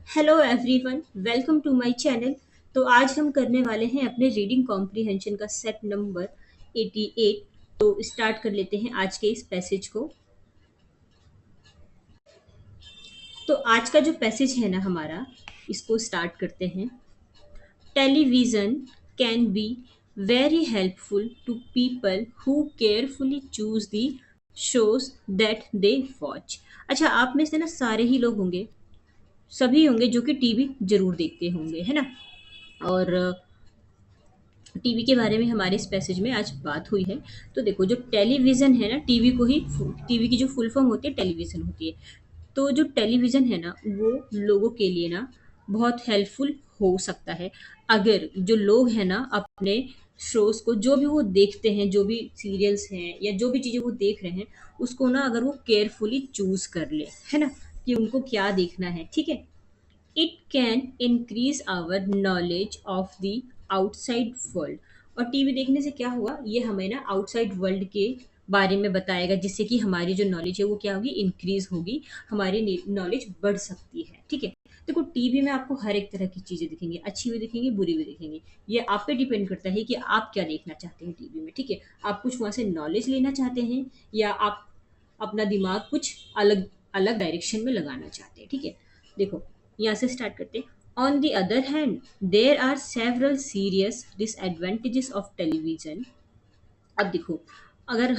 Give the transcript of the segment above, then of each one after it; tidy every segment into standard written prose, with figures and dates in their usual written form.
Hello everyone, welcome to my channel. तो आज हम करने वाले हैं अपने रीडिंग कॉम्प्रिहेंशन का सेट नंबर 88। तो स्टार्ट कर लेते हैं आज के इस पैसेज को। तो आज का जो पैसेज है ना हमारा, इसको स्टार्ट करते हैं। Television can be very helpful to people who carefully choose the shows that they watch. अच्छा, आप में से ना सारे ही लोग होंगे, सभी होंगे जो कि टीवी जरूर देखते होंगे, है ना। और टीवी के बारे में हमारे इस पैसेज में आज बात हुई है। तो देखो, जो टेलीविज़न है ना, टीवी की जो फुल फॉर्म होती है टेलीविज़न होती है। तो जो टेलीविज़न है ना, वो लोगों के लिए ना बहुत हेल्पफुल हो सकता है, अगर जो लोग हैं ना अपने शोज़ को, जो भी वो देखते हैं, जो भी सीरियल्स हैं या जो भी चीज़ें वो देख रहे हैं, उसको ना अगर वो केयरफुली चूज़ कर ले, है ना, कि उनको क्या देखना है। ठीक है। It can increase our knowledge of the outside world. और टीवी देखने से क्या हुआ, ये हमें ना आउटसाइड वर्ल्ड के बारे में बताएगा, जिससे कि हमारी जो नॉलेज है वो क्या होगी, इंक्रीज होगी, हमारी नॉलेज बढ़ सकती है। ठीक है। देखो, टीवी में आपको हर एक तरह की चीज़ें दिखेंगी, अच्छी भी दिखेंगी, बुरी भी दिखेंगी। ये आप पे डिपेंड करता है कि आप क्या देखना चाहते हैं टीवी में। ठीक है। आप कुछ वहाँ से नॉलेज लेना चाहते हैं, या आप अपना दिमाग कुछ अलग अलग डायरेक्शन में लगाना चाहते हैं। ठीक है। देखो, यहाँ से स्टार्ट करते हैं। On the other hand, there are several serious disadvantages of television. अब देखो, अगर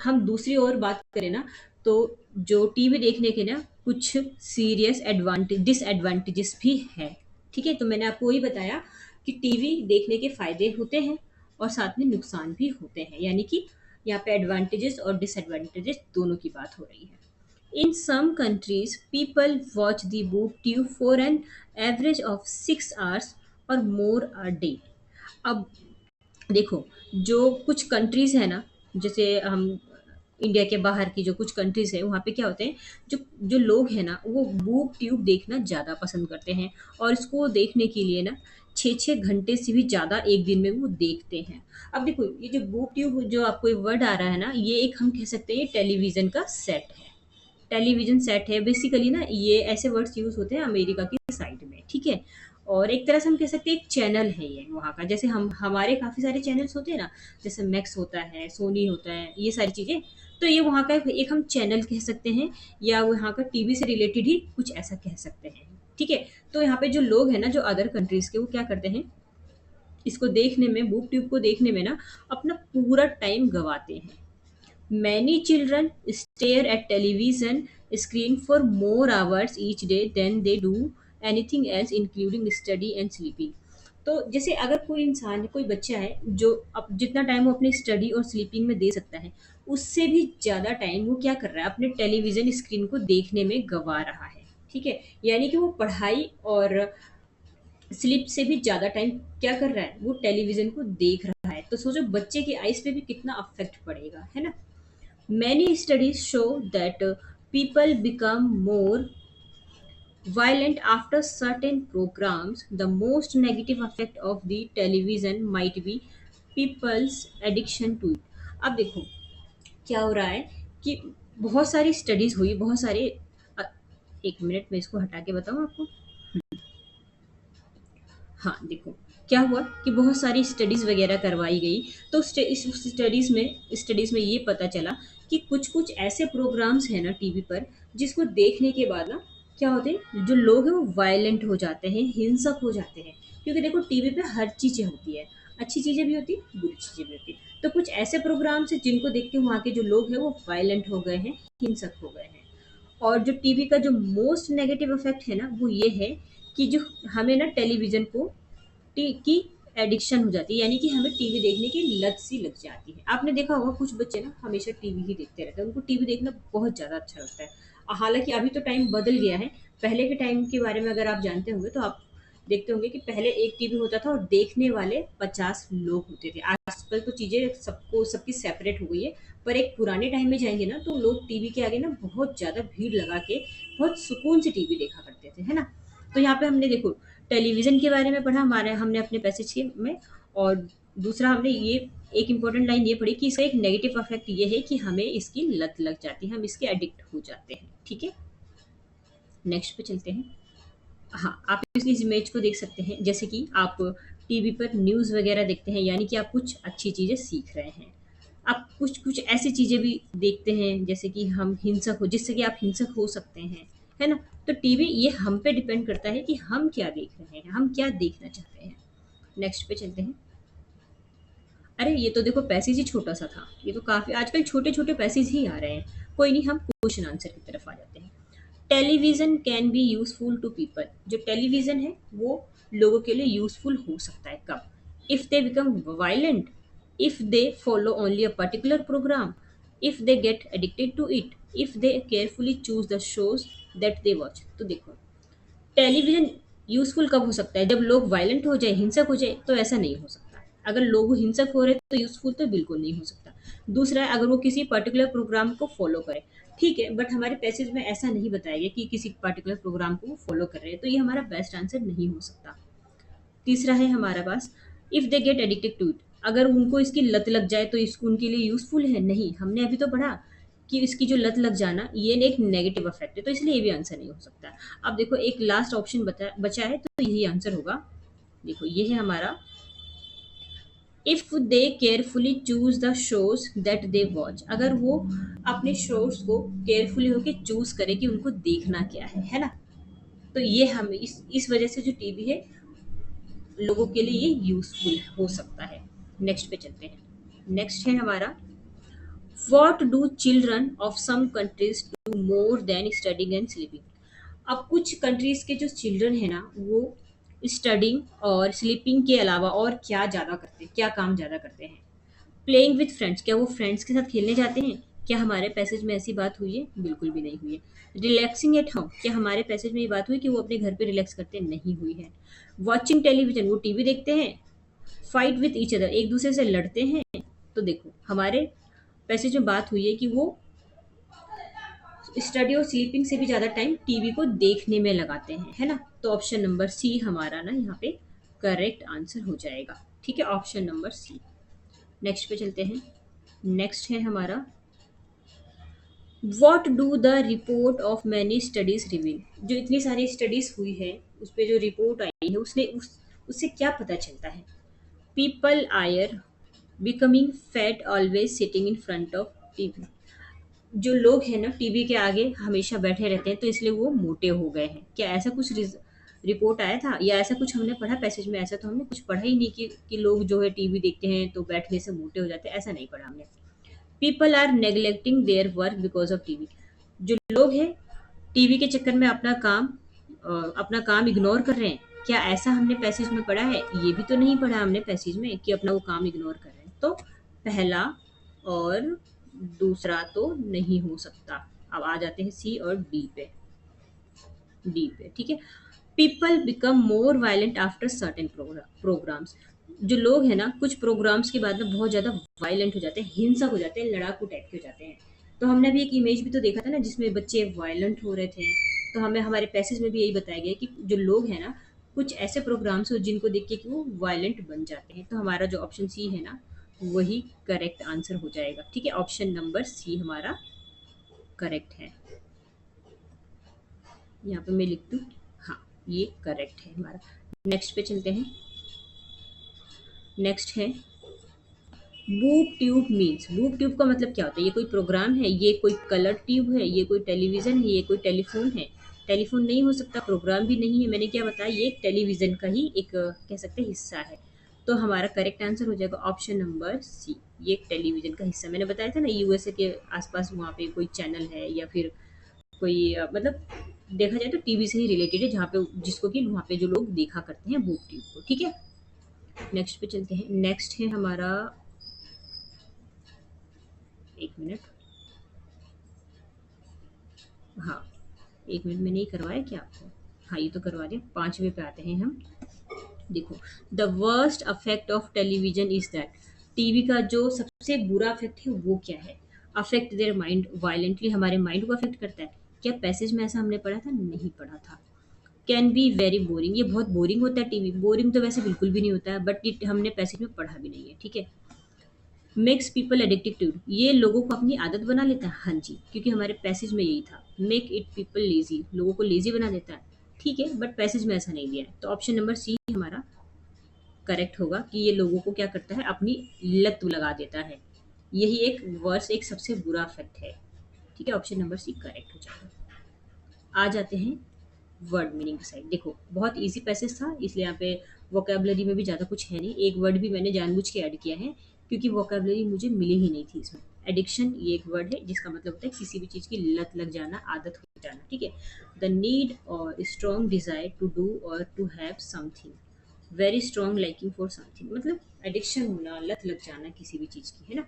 हम दूसरी ओर बात करें ना, तो जो टीवी देखने के ना कुछ सीरियस एडवांटेज डिसएडवांटेजेस भी है। ठीक है। तो मैंने आपको वही बताया कि टीवी देखने के फायदे होते हैं और साथ में नुकसान भी होते हैं, यानी कि यहाँ पे एडवांटेजेस और डिसएडवांटेजेस दोनों की बात हो रही है। In some countries, people watch the boob tube for an average of 6 hours or more a day. अब देखो, जो कुछ कंट्रीज है ना, जैसे हम इंडिया के बाहर की जो कुछ कंट्रीज है, वहाँ पे क्या होते हैं, जो जो लोग हैं ना, वो बूब ट्यूब देखना ज़्यादा पसंद करते हैं। और इसको देखने के लिए ना 6-6 घंटे से भी ज़्यादा एक दिन में वो देखते हैं। अब देखो, ये जो बूब ट्यूब जो आपको ये वर्ड आ रहा है ना, ये एक हम कह सकते हैं टेलीविज़न का सेट है। टेलीविजन सेट है बेसिकली ना, ये ऐसे वर्ड्स यूज होते हैं अमेरिका की साइड में। ठीक है। और एक तरह से हम कह सकते हैं एक चैनल है ये वहाँ का, जैसे हम हमारे काफ़ी सारे चैनल्स होते हैं ना, जैसे मैक्स होता है, सोनी होता है, ये सारी चीज़ें। तो ये वहाँ का एक हम चैनल कह सकते हैं, या वहाँ का टीवी से रिलेटेड ही कुछ ऐसा कह सकते हैं। ठीक है। तो यहाँ पे जो लोग हैं ना, जो अदर कंट्रीज के, वो क्या करते हैं, इसको देखने में, बूब ट्यूब को देखने में ना अपना पूरा टाइम गवाते हैं। Many children stare at television screen for more hours each day than they do anything else, including study and sleeping. तो जैसे अगर कोई इंसान, कोई बच्चा है जो अब जितना टाइम वो अपने स्टडी और स्लीपिंग में दे सकता है, उससे भी ज़्यादा टाइम वो क्या कर रहा है, अपने टेलीविज़न स्क्रीन को देखने में गवा रहा है। ठीक है। यानी कि वो पढ़ाई और स्लीप से भी ज़्यादा टाइम क्या कर रहा है, वो टेलीविज़न को देख रहा है। तो सोचो बच्चे की आइज़ पे भी कितना अफेक्ट पड़ेगा, है ना। Many studies show that people become more violent after certain programs. The most negative effect of the television might be people's addiction to it. अब देखो क्या हो रहा है कि बहुत सारी स्टडीज हुई, बहुत सारे अ, एक मिनट में इसको हटा के बताऊं आपको। हाँ, देखो क्या हुआ कि बहुत सारी स्टडीज़ वगैरह करवाई गई। तो इस स्टडीज़ में ये पता चला कि कुछ कुछ ऐसे प्रोग्राम्स हैं ना टीवी पर, जिसको देखने के बाद ना क्या होते हैं, जो लोग हैं वो वायलेंट हो जाते हैं, हिंसक हो जाते हैं। क्योंकि देखो, टीवी पे हर चीज़ें होती है, अच्छी चीज़ें भी होती हैं, बुरी चीज़ें भी होती हैं। तो कुछ ऐसे प्रोग्राम्स हैं जिनको देख के वहाँ के जो लोग हैं वो वायलेंट हो गए हैं, हिंसक हो गए हैं। और जो टीवी का जो मोस्ट नेगेटिव इफेक्ट है ना, वो ये है कि जो हमें ना टेलीविज़न को टी की एडिक्शन हो जाती है, यानी कि हमें टीवी देखने की लत सी लग जाती है। आपने देखा होगा कुछ बच्चे ना हमेशा टीवी ही देखते रहते हैं, उनको टीवी देखना बहुत ज़्यादा अच्छा लगता है। हालाँकि अभी तो टाइम बदल गया है। पहले के टाइम के बारे में अगर आप जानते होंगे, तो आप देखते होंगे कि पहले एक टीवी होता था और देखने वाले 50 लोग होते थे। आजकल तो चीज़ें सबकी सेपरेट हो गई है। पर एक पुराने टाइम में जाएँगे ना, तो लोग टीवी के आगे ना बहुत ज़्यादा भीड़ लगा के बहुत सुकून से टीवी देखा करते थे, है ना? तो यहाँ पे हमने देखो टेलीविज़न के बारे में पढ़ा, हमारे हमने अपने पैसेज के में। और दूसरा हमने ये एक इम्पोर्टेंट लाइन ये पढ़ी कि इसका एक नेगेटिव इफेक्ट ये है कि हमें इसकी लत लग जाती है, हम इसके एडिक्ट हो जाते हैं। ठीक है। नेक्स्ट पे चलते हैं। हाँ, आप इस इमेज को देख सकते हैं, जैसे कि आप टीवी पर न्यूज़ वगैरह देखते हैं, यानी कि आप कुछ अच्छी चीज़ें सीख रहे हैं। आप कुछ-कुछ ऐसी चीज़ें भी देखते हैं, जैसे कि हम हिंसक हो जिससे कि आप हिंसक हो सकते हैं, है ना? तो टीवी ये हम पे डिपेंड करता है कि हम क्या देख रहे हैं, हम क्या देखना चाहते हैं। नेक्स्ट पे चलते हैं। अरे! ये तो देखो पैसेज ही छोटा-सा था। ये तो काफ़ी आजकल छोटे-छोटे पैसेज ही आ रहे हैं। कोई नहीं, हम क्वेश्चन आंसर की तरफ आ जाते हैं। Television can be useful to people. जो टेलीविज़न है वो लोगों के लिए यूज़फुल हो सकता है कब? If they become violent, if they follow only a particular programme, if they get addicted to it, if they carefully choose the shows that they watch. तो देखो, टेलीविज़न यूज़फुल कब हो सकता है? जब लोग वायलेंट हो जाए, हिंसक हो जाए, तो ऐसा नहीं हो सकता। अगर लोग हिंसक हो रहे हैं तो यूज़फुल तो बिल्कुल नहीं हो सकता। दूसरा है, अगर वो किसी पर्टिकुलर प्रोग्राम को फ़ॉलो करें, ठीक है, बट हमारे पैसेज में ऐसा नहीं बताया गया कि किसी पर्टिकुलर प्रोग्राम को वो फ़ॉलो कर रहे हैं, तो ये हमारा बेस्ट आंसर नहीं हो सकता। तीसरा है हमारे पास, if they get addicted to it. अगर उनको इसकी लत लग जाए तो इसको उनके लिए यूज़फुल है? नहीं, हमने अभी तो पढ़ा कि इसकी जो लत लग जाना ये एक नेगेटिव इफ़ेक्ट है, तो इसलिए ये भी आंसर नहीं हो सकता। अब देखो एक लास्ट ऑप्शन बचा है, तो यही आंसर होगा। देखो ये है हमारा, if they carefully choose the shows that they watch. अगर वो अपने शोज़ को केयरफुली होके चूज़ करें कि उनको देखना क्या है ना? तो ये हम इस वजह से जो टीवी है लोगों के लिए ये यूज़फुल हो सकता है। नेक्स्ट पे चलते हैं। नेक्स्ट है हमारा, what do children of some countries do more than studying and sleeping. अब कुछ कंट्रीज के जो चिल्ड्रन है ना वो स्टडिंग और स्लीपिंग के अलावा और क्या ज़्यादा करते हैं, क्या काम ज़्यादा करते हैं? प्लेइंग विद फ्रेंड्स, क्या वो फ्रेंड्स के साथ खेलने जाते हैं? क्या हमारे पैसेज में ऐसी बात हुई है? बिल्कुल भी नहीं हुई है। रिलैक्सिंग एट होम, क्या हमारे पैसेज में ये बात हुई कि वो अपने घर पे रिलैक्स करते हैं? नहीं हुई है। वॉचिंग टेलीविजन, वो टीवी देखते हैं। फाइट विद ईच अदर, एक दूसरे से लड़ते हैं। तो देखो हमारे पैसेज में बात हुई है कि वो स्टडी और स्लीपिंग से भी ज़्यादा टाइम टीवी को देखने में लगाते हैं, है ना? तो ऑप्शन नंबर सी हमारा ना यहाँ पे करेक्ट आंसर हो जाएगा। ठीक है, ऑप्शन नंबर सी। नेक्स्ट पे चलते हैं। नेक्स्ट है हमारा, what do the report of many studies reveal. जो इतनी सारी स्टडीज हुई है उस पे जो रिपोर्ट आई है उससे क्या पता चलता है? People are becoming fat always sitting in front of TV. जो लोग हैं ना टीवी के आगे हमेशा बैठे रहते हैं तो इसलिए वो मोटे हो गए हैं। क्या ऐसा कुछ रिपोर्ट आया था या ऐसा कुछ हमने पढ़ा पैसेज में? ऐसा तो हमने कुछ पढ़ा ही नहीं कि लोग जो है टीवी देखते हैं तो बैठने से मोटे हो जाते हैं, ऐसा नहीं पढ़ा हमने। People are neglecting their work because of TV. जो लोग हैं टीवी के चक्कर में अपना काम इग्नोर कर रहे हैं। क्या ऐसा हमने पैसेज में पढ़ा है? ये भी तो नहीं पढ़ा हमने पैसेज में कि अपना वो काम इग्नोर कर रहे हैं। तो पहला और दूसरा तो नहीं हो सकता। अब आ जाते हैं सी और डी पे, ठीक है। People become more violent after certain programmes. जो लोग हैं ना कुछ प्रोग्राम्स के बाद में बहुत ज़्यादा वायलेंट हो जाते हैं, हिंसक हो जाते हैं, लड़ाकू टाइप के हो जाते हैं। तो हमने अभी एक इमेज भी तो देखा था ना जिसमें बच्चे वायलेंट हो रहे थे। तो हमें हमारे पैसेज में भी यही बताया गया कि जो लोग हैं ना कुछ ऐसे प्रोग्राम्स हो जिनको देख के कि वो वायलेंट बन जाते हैं। तो हमारा जो ऑप्शन सी है ना वही करेक्ट आंसर हो जाएगा। ठीक है, ऑप्शन नंबर सी हमारा करेक्ट है। यहाँ पे मैं लिख दूँ, हाँ ये करेक्ट है हमारा। नेक्स्ट पे चलते हैं। नेक्स्ट है, boob tube means. Boob tube का मतलब क्या होता है? ये कोई प्रोग्राम है, ये कोई कलर ट्यूब है, ये कोई टेलीविज़न है, ये कोई टेलीफोन है? टेलीफोन नहीं हो सकता, प्रोग्राम भी नहीं है। मैंने क्या बताया, ये एक टेलीविज़न का ही एक कह सकते हैं हिस्सा है। तो हमारा करेक्ट आंसर हो जाएगा ऑप्शन नंबर सी। ये एक टेलीविज़न का हिस्सा, मैंने बताया था ना यूएसए के आसपास वहाँ पे कोई चैनल है या फिर कोई मतलब देखा जाए तो टीवी से ही रिलेटेड है जहाँ पे जिसको कि वहाँ पे जो लोग देखा करते हैं बूब ट्यूब को। ठीक है, नेक्स्ट पे चलते हैं। नेक्स्ट है हमारा, एक मिनट, हाँ एक मिनट मैंने ये करवाया क्या आपको? हाँ ये तो करवा दिया। पांचवे पे आते हैं हम। देखो, the worst affect of television is that. TV का जो सबसे बुरा अफेक्ट है वो क्या है? अफेक्ट देयर माइंड वायलेंटली, हमारे माइंड को अफेक्ट करता है। क्या पैसेज में ऐसा हमने पढ़ा था? नहीं पढ़ा था। कैन बी वेरी बोरिंग, ये बहुत बोरिंग होता है टीवी। बोरिंग तो वैसे बिल्कुल भी नहीं होता है बट ये हमने पैसेज में पढ़ा भी नहीं है। ठीक है, मेक्स पीपल एडिक्टेड टू, ये लोगों को अपनी आदत बना लेता है। हाँ जी, क्योंकि हमारे पैसेज में यही था। मेक इट पीपल लेजी, लोगों को लेजी बना देता है। ठीक है, बट पैसेज में ऐसा नहीं दिया है, तो ऑप्शन नंबर सी हमारा करेक्ट होगा कि ये लोगों को क्या करता है, अपनी लत लगा देता है। यही एक वर्स एक सबसे बुरा इफेक्ट है। ठीक है, ऑप्शन नंबर सी करेक्ट हो जाएगा। आ जाते हैं वर्ड मीनिंग की साइड। देखो बहुत इजी पैसेज था, इसलिए यहाँ पे वोकेबलरी में भी ज़्यादा कुछ है नहीं। एक वर्ड भी मैंने जानबूझ के ऐड किया है क्योंकि वोकेबलरी मुझे मिली ही नहीं थी इसमें। एडिक्शन ये एक वर्ड है जिसका मतलब होता है किसी भी चीज़ की लत लग जाना, आदत हो जाना। ठीक है, the need or strong desire to do or to have something, very strong liking for something, मतलब एडिक्शन होना, लत लग जाना किसी भी चीज़ की, है ना।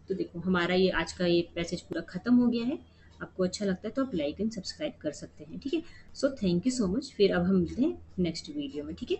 तो देखो हमारा ये आज का ये पैसेज पूरा खत्म हो गया है। आपको अच्छा लगता है तो आप लाइक एंड सब्सक्राइब कर सकते हैं। ठीक है, so thank you so much. फिर अब हम मिलते हैं नेक्स्ट वीडियो में। ठीक है।